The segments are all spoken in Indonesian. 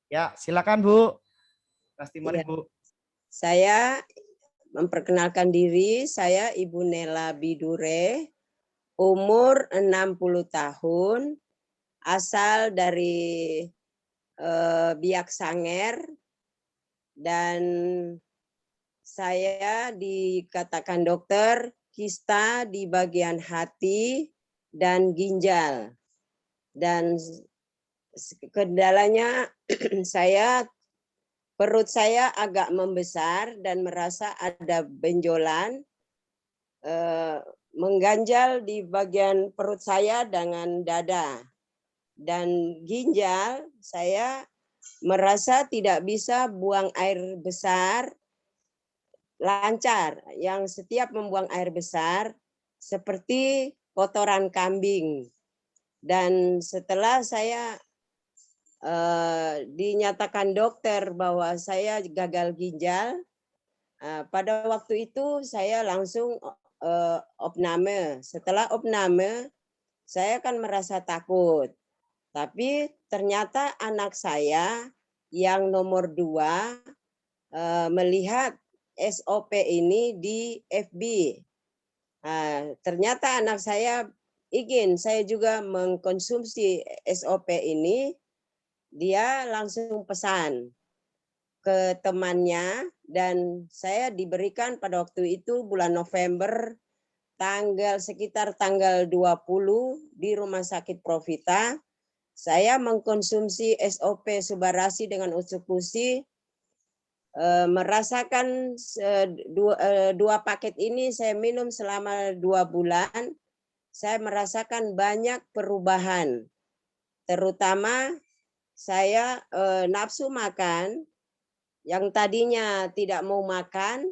Ya, silakan Bu. Kastimoni Ya, Bu. saya memperkenalkan diri, saya Ibu Nela Bidure, umur 60 tahun, asal dari Biak Sanger, dan saya dikatakan dokter kista di bagian hati dan ginjal. Dan kendalanya perut saya agak membesar dan merasa ada benjolan mengganjal di bagian perut saya dengan dada. Dan ginjal saya merasa tidak bisa buang air besar lancar, yang setiap membuang air besar seperti kotoran kambing. Dan setelah saya dinyatakan dokter bahwa saya gagal ginjal, pada waktu itu saya langsung opname. Setelah opname, saya kan merasa takut. Tapi ternyata anak saya yang nomor 2 melihat SOP ini di FB. Ternyata anak saya ingin saya juga mengkonsumsi SOP ini. Dia langsung pesan ke temannya dan saya diberikan pada waktu itu bulan November sekitar tanggal 20 di Rumah Sakit Profita. Saya mengkonsumsi SOP Subarasi dengan Utsukushi, merasakan dua paket ini saya minum selama 2 bulan. Saya merasakan banyak perubahan, terutama saya nafsu makan yang tadinya tidak mau makan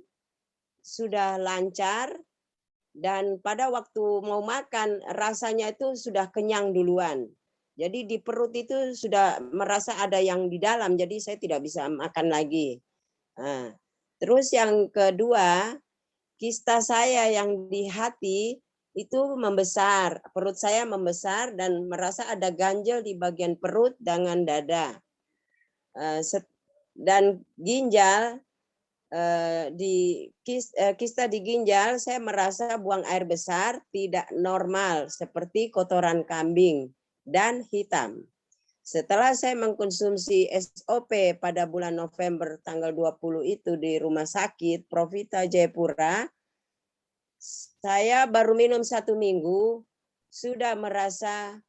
sudah lancar, dan pada waktu mau makan rasanya itu sudah kenyang duluan. Jadi di perut itu sudah merasa ada yang di dalam, jadi saya tidak bisa makan lagi. Nah, terus yang kedua, kista saya yang di hati itu membesar, perut saya membesar dan merasa ada ganjel di bagian perut dengan dada. Dan ginjal, kista di ginjal saya merasa buang air besar tidak normal seperti kotoran kambing dan hitam. Setelah saya mengkonsumsi SOP pada bulan November tanggal 20 itu di Rumah Sakit Profita Jayapura, saya baru minum 1 minggu, sudah merasa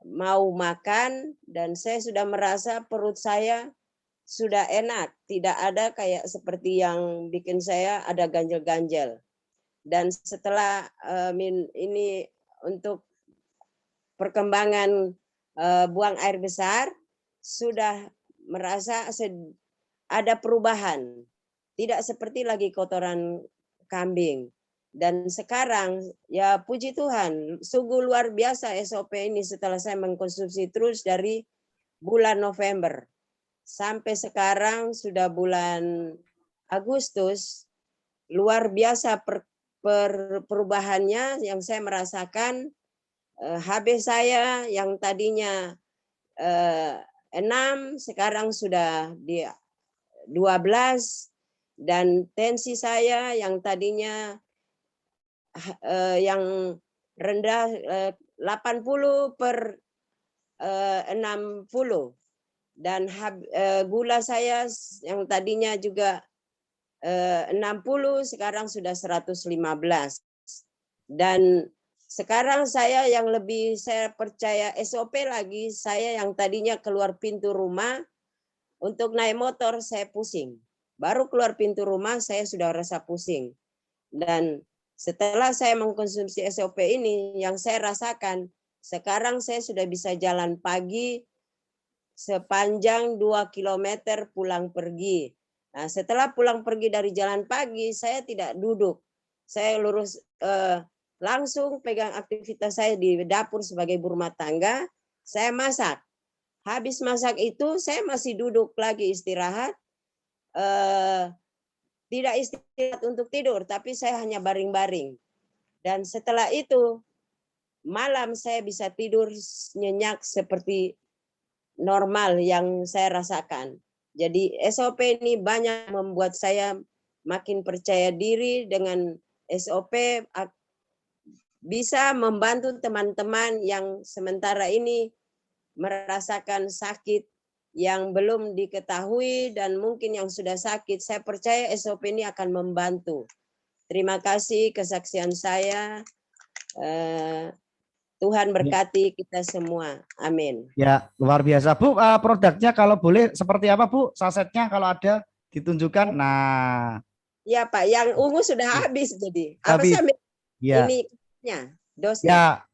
mau makan dan saya sudah merasa perut saya sudah enak, tidak ada kayak seperti yang bikin saya ada ganjel-ganjel. Dan setelah ini untuk perkembangan buang air besar, sudah merasa ada perubahan, tidak seperti lagi kotoran kambing. Dan sekarang ya puji Tuhan, sungguh luar biasa SOP ini setelah saya mengkonsumsi terus dari bulan November sampai sekarang sudah bulan Agustus. Luar biasa perubahannya yang saya merasakan. HB saya yang tadinya 6 sekarang sudah di 12, dan tensi saya yang tadinya yang rendah 80/60, dan gula saya yang tadinya juga 60 sekarang sudah 115. Dan sekarang saya yang lebih saya percaya SOP lagi, saya yang tadinya keluar pintu rumah untuk naik motor saya pusing. Baru keluar pintu rumah saya sudah rasa pusing. Dan setelah saya mengkonsumsi SOP ini, yang saya rasakan sekarang saya sudah bisa jalan pagi sepanjang 2 kilometer pulang pergi. Nah, setelah pulang pergi dari jalan pagi, saya tidak duduk. Saya lurus langsung pegang aktivitas saya di dapur sebagai ibu rumah tangga, saya masak. Habis masak itu saya masih duduk lagi istirahat, tidak istirahat untuk tidur, tapi saya hanya baring-baring. Dan setelah itu malam saya bisa tidur nyenyak seperti normal yang saya rasakan. Jadi SOP ini banyak membuat saya makin percaya diri dengan SOP bisa membantu teman-teman yang sementara ini merasakan sakit yang belum diketahui dan mungkin yang sudah sakit. Saya percaya SOP ini akan membantu. Terima kasih kesaksian saya. Tuhan berkati kita semua. Amin. Ya, luar biasa. Bu, produknya kalau boleh seperti apa, Bu? Sasetnya kalau ada ditunjukkan. Nah, ya Pak, yang ungu sudah habis jadi. Apa habis. sampai Ya. ininya, dosnya?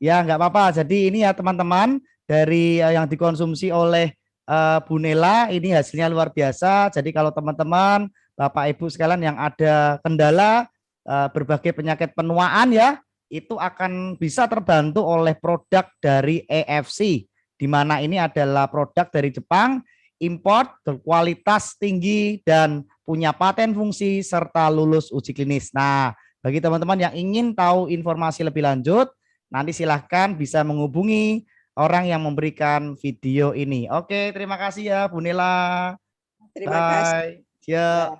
Ya, nggak apa-apa. Jadi ini ya teman-teman dari yang dikonsumsi oleh Bu Nela ini hasilnya luar biasa. Jadi kalau teman-teman, Bapak Ibu sekalian yang ada kendala berbagai penyakit penuaan ya, itu akan bisa terbantu oleh produk dari EFC, di mana ini adalah produk dari Jepang, import, berkualitas tinggi dan punya paten fungsi serta lulus uji klinis. Nah, bagi teman-teman yang ingin tahu informasi lebih lanjut, nanti silahkan bisa menghubungi orang yang memberikan video ini. Oke, terima kasih ya Bu Nela. Terima kasih. Bye. Ya.